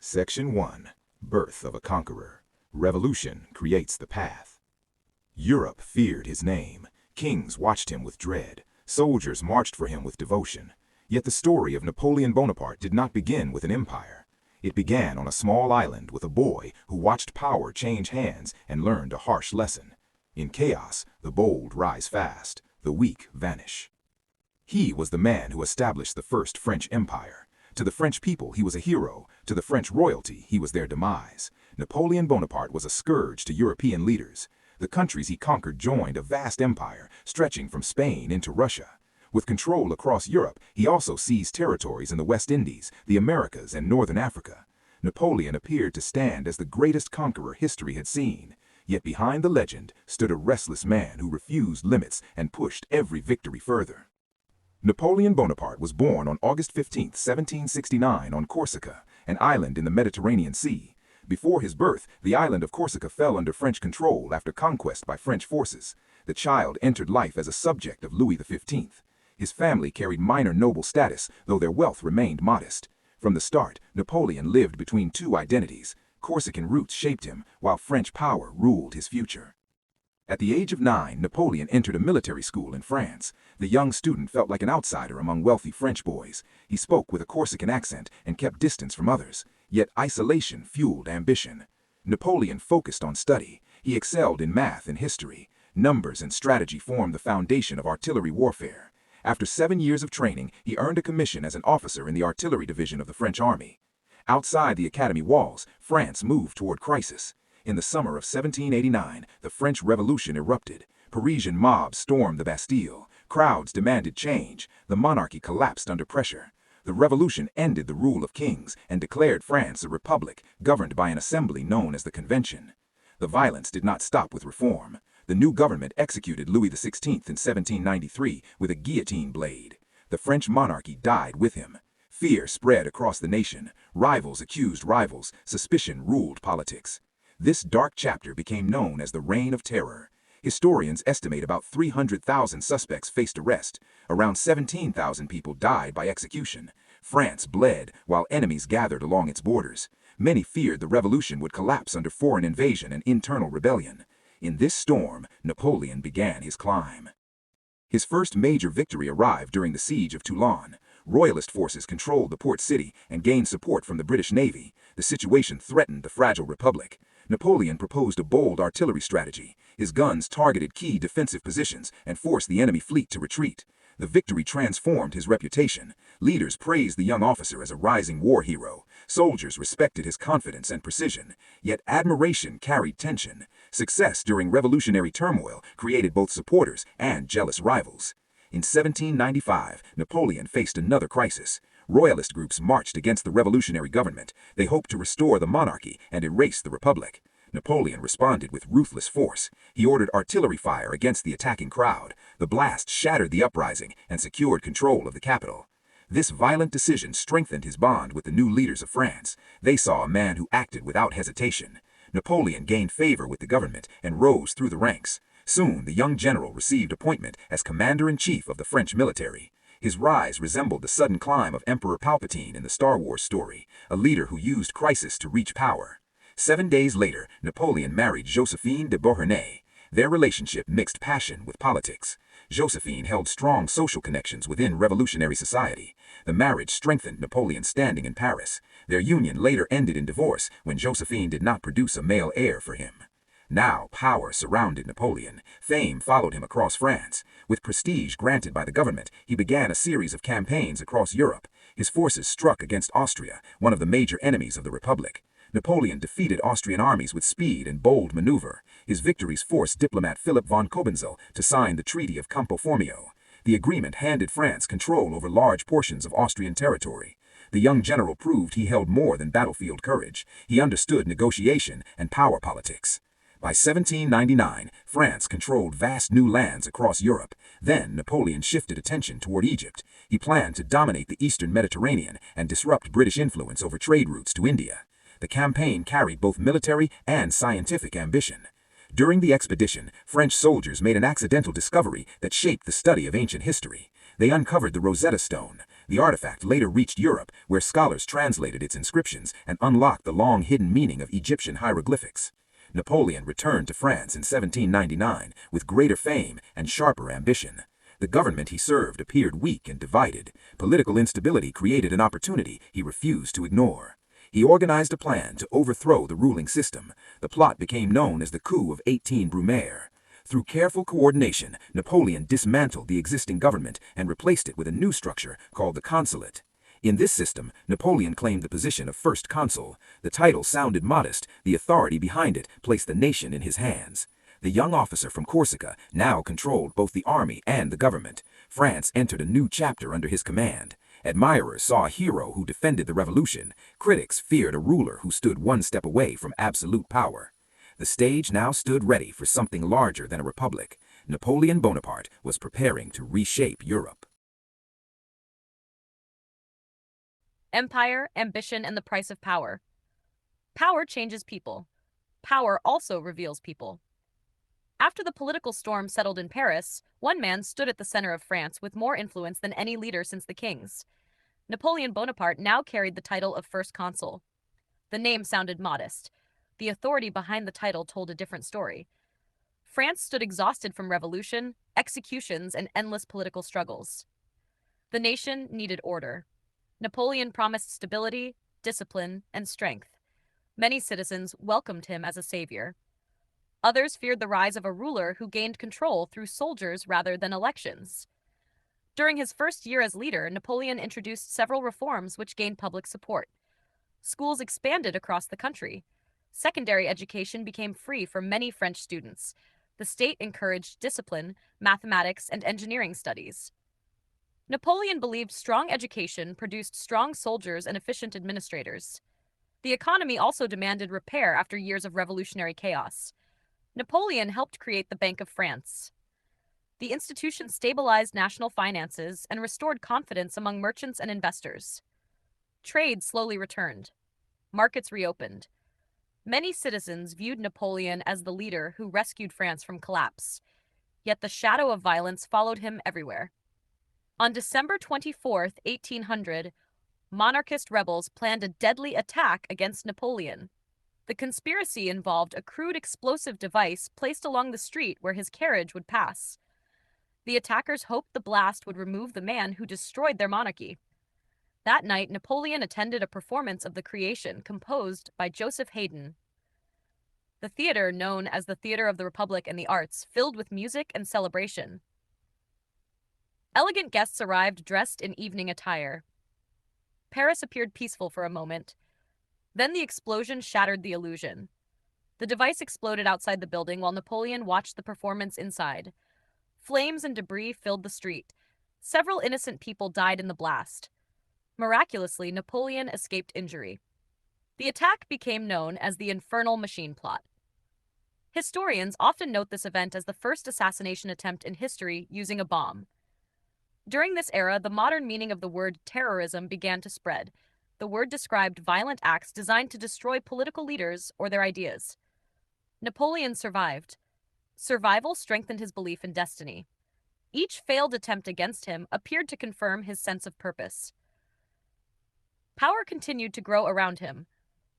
Section 1. Birth of a Conqueror. Revolution creates the path. Europe feared his name. Kings watched him with dread. Soldiers marched for him with devotion. Yet the story of Napoleon Bonaparte did not begin with an empire. It began on a small island with a boy who watched power change hands and learned a harsh lesson. In chaos, the bold rise fast, the weak vanish. He was the man who established the first French Empire. To the French people, he was a hero. To the French royalty, he was their demise. Napoleon Bonaparte was a scourge to European leaders. The countries he conquered joined a vast empire, stretching from Spain into Russia. With control across Europe, he also seized territories in the West Indies, the Americas, and Northern Africa. Napoleon appeared to stand as the greatest conqueror history had seen. Yet behind the legend stood a restless man who refused limits and pushed every victory further. Napoleon Bonaparte was born on August 15, 1769, on Corsica, an island in the Mediterranean Sea. Before his birth, the island of Corsica fell under French control after conquest by French forces. The child entered life as a subject of Louis XV. His family carried minor noble status, though their wealth remained modest. From the start, Napoleon lived between two identities. Corsican roots shaped him, while French power ruled his future. At the age of 9, Napoleon entered a military school in France. The young student felt like an outsider among wealthy French boys. He spoke with a Corsican accent and kept distance from others. Yet isolation fueled ambition. Napoleon focused on study. He excelled in math and history. Numbers and strategy formed the foundation of artillery warfare. After 7 years of training, he earned a commission as an officer in the artillery division of the French army. Outside the academy walls, France moved toward crisis. In the summer of 1789, the French Revolution erupted. Parisian mobs stormed the Bastille. Crowds demanded change. The monarchy collapsed under pressure. The revolution ended the rule of kings and declared France a republic, governed by an assembly known as the Convention. The violence did not stop with reform. The new government executed Louis XVI in 1793 with a guillotine blade. The French monarchy died with him. Fear spread across the nation. Rivals accused rivals. Suspicion ruled politics. This dark chapter became known as the Reign of Terror. Historians estimate about 300,000 suspects faced arrest. Around 17,000 people died by execution. France bled while enemies gathered along its borders. Many feared the revolution would collapse under foreign invasion and internal rebellion. In this storm, Napoleon began his climb. His first major victory arrived during the siege of Toulon. Royalist forces controlled the port city and gained support from the British Navy. The situation threatened the fragile republic. Napoleon proposed a bold artillery strategy. His guns targeted key defensive positions and forced the enemy fleet to retreat. The victory transformed his reputation. Leaders praised the young officer as a rising war hero. Soldiers respected his confidence and precision. Yet admiration carried tension. Success during revolutionary turmoil created both supporters and jealous rivals. In 1795, Napoleon faced another crisis. Royalist groups marched against the revolutionary government. They hoped to restore the monarchy and erase the republic. Napoleon responded with ruthless force. He ordered artillery fire against the attacking crowd. The blast shattered the uprising and secured control of the capital. This violent decision strengthened his bond with the new leaders of France. They saw a man who acted without hesitation. Napoleon gained favor with the government and rose through the ranks. Soon, the young general received appointment as commander-in-chief of the French military. His rise resembled the sudden climb of Emperor Palpatine in the Star Wars story, a leader who used crisis to reach power. 7 days later, Napoleon married Josephine de Beauharnais. Their relationship mixed passion with politics. Josephine held strong social connections within revolutionary society. The marriage strengthened Napoleon's standing in Paris. Their union later ended in divorce when Josephine did not produce a male heir for him. Now power surrounded Napoleon. Fame followed him across France. With prestige granted by the government, he began a series of campaigns across Europe. His forces struck against Austria, one of the major enemies of the Republic. Napoleon defeated Austrian armies with speed and bold maneuver. His victories forced diplomat Philip von Cobenzl to sign the Treaty of Campo Formio. The agreement handed France control over large portions of Austrian territory. The young general proved he held more than battlefield courage. He understood negotiation and power politics. By 1799, France controlled vast new lands across Europe. Then Napoleon shifted attention toward Egypt. He planned to dominate the eastern Mediterranean and disrupt British influence over trade routes to India. The campaign carried both military and scientific ambition. During the expedition, French soldiers made an accidental discovery that shaped the study of ancient history. They uncovered the Rosetta Stone. The artifact later reached Europe, where scholars translated its inscriptions and unlocked the long-hidden meaning of Egyptian hieroglyphics. Napoleon returned to France in 1799 with greater fame and sharper ambition. The government he served appeared weak and divided. Political instability created an opportunity he refused to ignore. He organized a plan to overthrow the ruling system. The plot became known as the coup of 18 Brumaire. Through careful coordination, Napoleon dismantled the existing government and replaced it with a new structure called the consulate. In this system, Napoleon claimed the position of first consul. The title sounded modest. The authority behind it placed the nation in his hands. The young officer from Corsica now controlled both the army and the government. France entered a new chapter under his command. Admirers saw a hero who defended the revolution. Critics feared a ruler who stood one step away from absolute power. The stage now stood ready for something larger than a republic. Napoleon Bonaparte was preparing to reshape Europe. Empire, ambition, and the price of power. Power changes people. Power also reveals people. After the political storm settled in Paris, one man stood at the center of France with more influence than any leader since the kings. Napoleon Bonaparte now carried the title of First Consul. The name sounded modest. The authority behind the title told a different story. France stood exhausted from revolution, executions, and endless political struggles. The nation needed order. Napoleon promised stability, discipline, and strength. Many citizens welcomed him as a savior. Others feared the rise of a ruler who gained control through soldiers rather than elections. During his first year as leader, Napoleon introduced several reforms which gained public support. Schools expanded across the country. Secondary education became free for many French students. The state encouraged discipline, mathematics, and engineering studies. Napoleon believed strong education produced strong soldiers and efficient administrators. The economy also demanded repair after years of revolutionary chaos. Napoleon helped create the Bank of France. The institution stabilized national finances and restored confidence among merchants and investors. Trade slowly returned. Markets reopened. Many citizens viewed Napoleon as the leader who rescued France from collapse. Yet the shadow of violence followed him everywhere. On December 24, 1800, monarchist rebels planned a deadly attack against Napoleon. The conspiracy involved a crude explosive device placed along the street where his carriage would pass. The attackers hoped the blast would remove the man who destroyed their monarchy. That night, Napoleon attended a performance of The Creation composed by Joseph Haydn. The theater, known as the Theater of the Republic and the Arts, filled with music and celebration. Elegant guests arrived dressed in evening attire. Paris appeared peaceful for a moment. Then the explosion shattered the illusion. The device exploded outside the building while Napoleon watched the performance inside. Flames and debris filled the street. Several innocent people died in the blast. Miraculously, Napoleon escaped injury. The attack became known as the Infernal Machine Plot. Historians often note this event as the first assassination attempt in history using a bomb. During this era, the modern meaning of the word terrorism began to spread. The word described violent acts designed to destroy political leaders or their ideas. Napoleon survived. Survival strengthened his belief in destiny. Each failed attempt against him appeared to confirm his sense of purpose. Power continued to grow around him.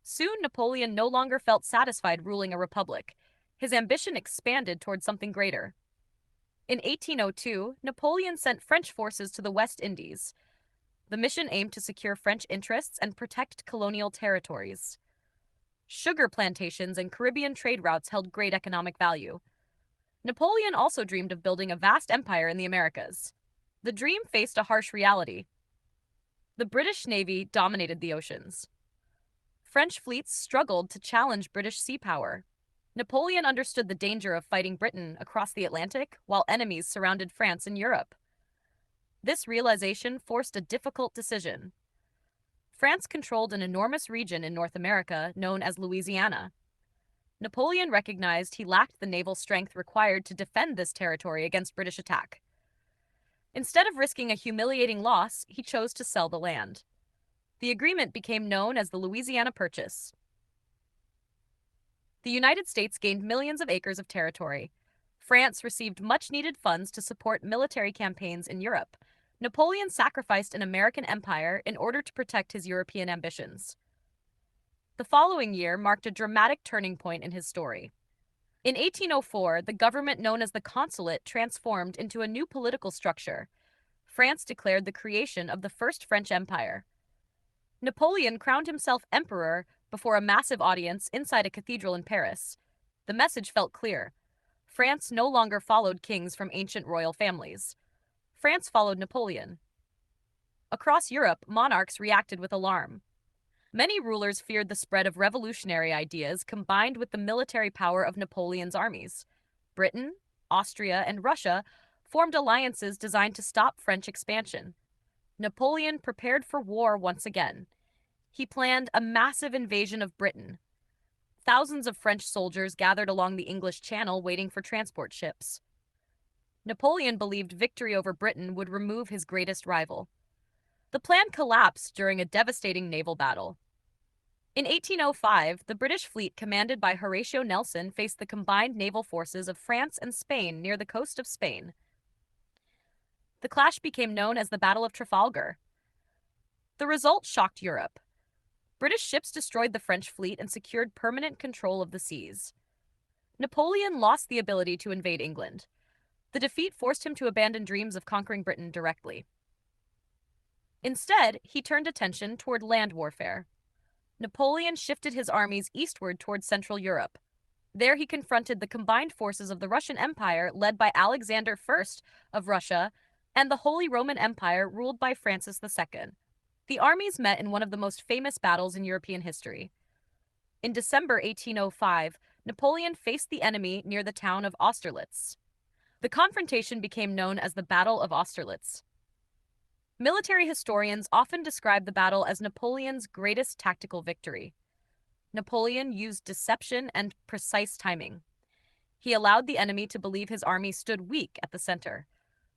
Soon, Napoleon no longer felt satisfied ruling a republic. His ambition expanded toward something greater. In 1802, Napoleon sent French forces to the West Indies. The mission aimed to secure French interests and protect colonial territories. Sugar plantations and Caribbean trade routes held great economic value. Napoleon also dreamed of building a vast empire in the Americas. The dream faced a harsh reality. The British Navy dominated the oceans. French fleets struggled to challenge British sea power. Napoleon understood the danger of fighting Britain across the Atlantic while enemies surrounded France and Europe. This realization forced a difficult decision. France controlled an enormous region in North America known as Louisiana. Napoleon recognized he lacked the naval strength required to defend this territory against British attack. Instead of risking a humiliating loss, he chose to sell the land. The agreement became known as the Louisiana Purchase. The United States gained millions of acres of territory. France received much-needed funds to support military campaigns in Europe. Napoleon sacrificed an American empire in order to protect his European ambitions. The following year marked a dramatic turning point in his story. In 1804, the government known as the Consulate transformed into a new political structure. France declared the creation of the First French Empire. Napoleon crowned himself emperor before a massive audience inside a cathedral in Paris. The message felt clear. France no longer followed kings from ancient royal families. France followed Napoleon. Across Europe, monarchs reacted with alarm. Many rulers feared the spread of revolutionary ideas combined with the military power of Napoleon's armies. Britain, Austria, and Russia formed alliances designed to stop French expansion. Napoleon prepared for war once again. He planned a massive invasion of Britain. Thousands of French soldiers gathered along the English Channel waiting for transport ships. Napoleon believed victory over Britain would remove his greatest rival. The plan collapsed during a devastating naval battle. In 1805, the British fleet commanded by Horatio Nelson faced the combined naval forces of France and Spain near the coast of Spain. The clash became known as the Battle of Trafalgar. The result shocked Europe. British ships destroyed the French fleet and secured permanent control of the seas. Napoleon lost the ability to invade England. The defeat forced him to abandon dreams of conquering Britain directly. Instead, he turned attention toward land warfare. Napoleon shifted his armies eastward toward Central Europe. There he confronted the combined forces of the Russian Empire led by Alexander I of Russia and the Holy Roman Empire ruled by Francis II. The armies met in one of the most famous battles in European history. In December 1805, Napoleon faced the enemy near the town of Austerlitz. The confrontation became known as the Battle of Austerlitz. Military historians often describe the battle as Napoleon's greatest tactical victory. Napoleon used deception and precise timing. He allowed the enemy to believe his army stood weak at the center.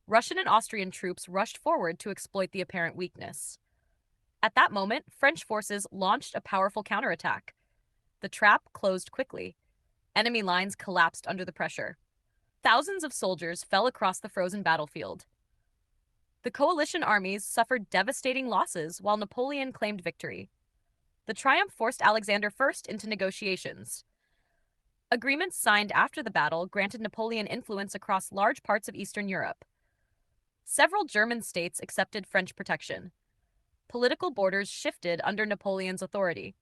Russian and Austrian troops rushed forward to exploit the apparent weakness. At that moment, French forces launched a powerful counterattack. The trap closed quickly. Enemy lines collapsed under the pressure. Thousands of soldiers fell across the frozen battlefield. The coalition armies suffered devastating losses while Napoleon claimed victory. The triumph forced Alexander I into negotiations. Agreements signed after the battle granted Napoleon influence across large parts of Eastern Europe. Several German states accepted French protection. Political borders shifted under Napoleon's authority.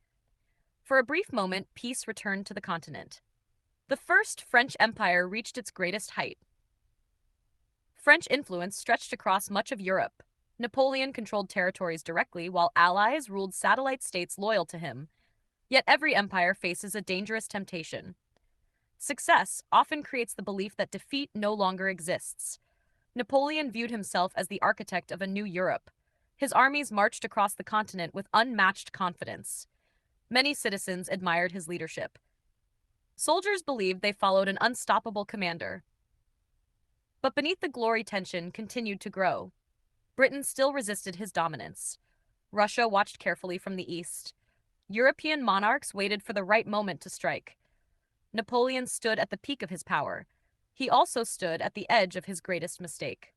For a brief moment, peace returned to the continent. The First French Empire reached its greatest height. French influence stretched across much of Europe. Napoleon controlled territories directly, while allies ruled satellite states loyal to him. Yet every empire faces a dangerous temptation. Success often creates the belief that defeat no longer exists. Napoleon viewed himself as the architect of a new Europe. His armies marched across the continent with unmatched confidence. Many citizens admired his leadership. Soldiers believed they followed an unstoppable commander. But beneath the glory, tension continued to grow. Britain still resisted his dominance. Russia watched carefully from the east. European monarchs waited for the right moment to strike. Napoleon stood at the peak of his power. He also stood at the edge of his greatest mistake.